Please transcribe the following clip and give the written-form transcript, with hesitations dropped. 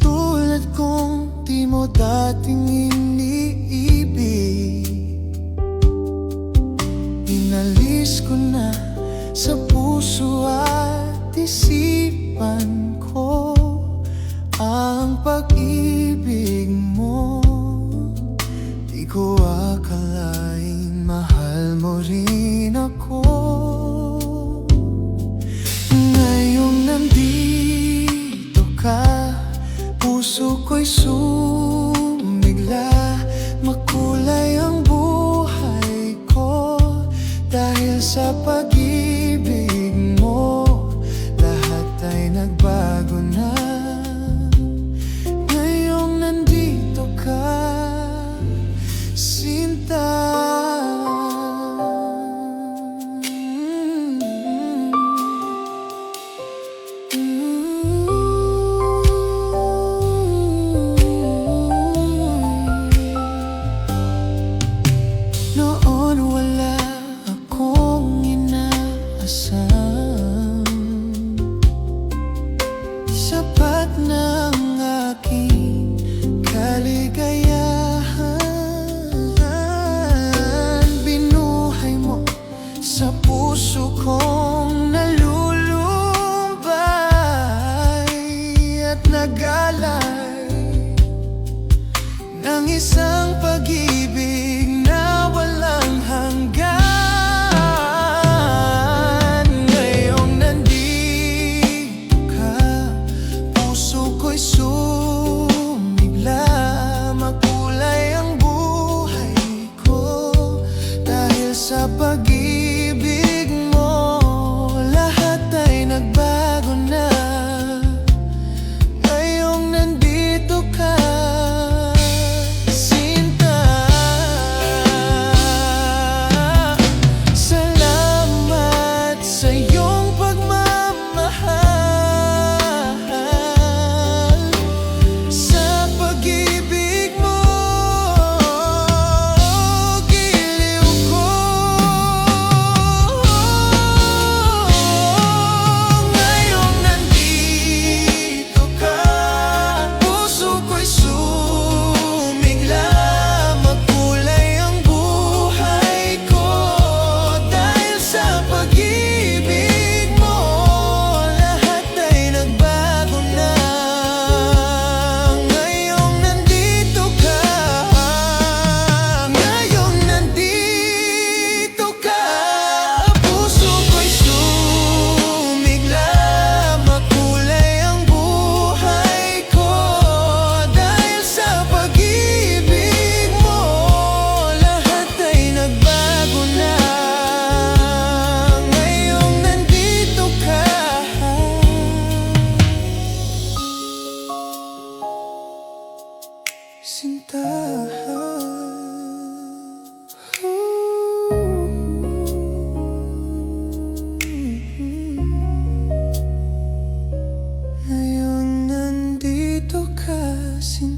Tulad kong di mo dating iniibig, inalis ko na sa puso at isipan ko ang pag-ibig mo. Di ko akalaing mahal mo rin ako. Ngayong nandito ka, puso ko'y sumigla. Makulay ang buhay ko dahil sa pag-ibig mo. Lahat ay nagbago na ngayong nandito ka, Sinta. Noon wala akong inaasam, sapat na ang aking kaligayahan. Binuhay mo sa puso kong nalulumbay at nagalay ng isang pag-ibig na walang hanggan. Ngayong nandito ka, puso ko'y sumigla. Makulay ang buhay ko dahil sa pag-ibig mo. Lahat ay nagbago na ngayong nandito ka, Sinta. Salamat sa iyong pagmamahal, sa pag-ibig mo. Giliw ko ngayong nandito ka, puso ko'y sumigla. Makulay ang buhay ko dahil sa pag-ibig mo. Lahat ay nagbago na ngayong nandito ka. Ngayong nandito ka, puso ko'y sumigla. Makulay ang buhay ko dahil sa pag-ibig mo. Lahat ay nagbago na ngayong nandito ka, Sinta. Ngayong nandito ka, Sinta.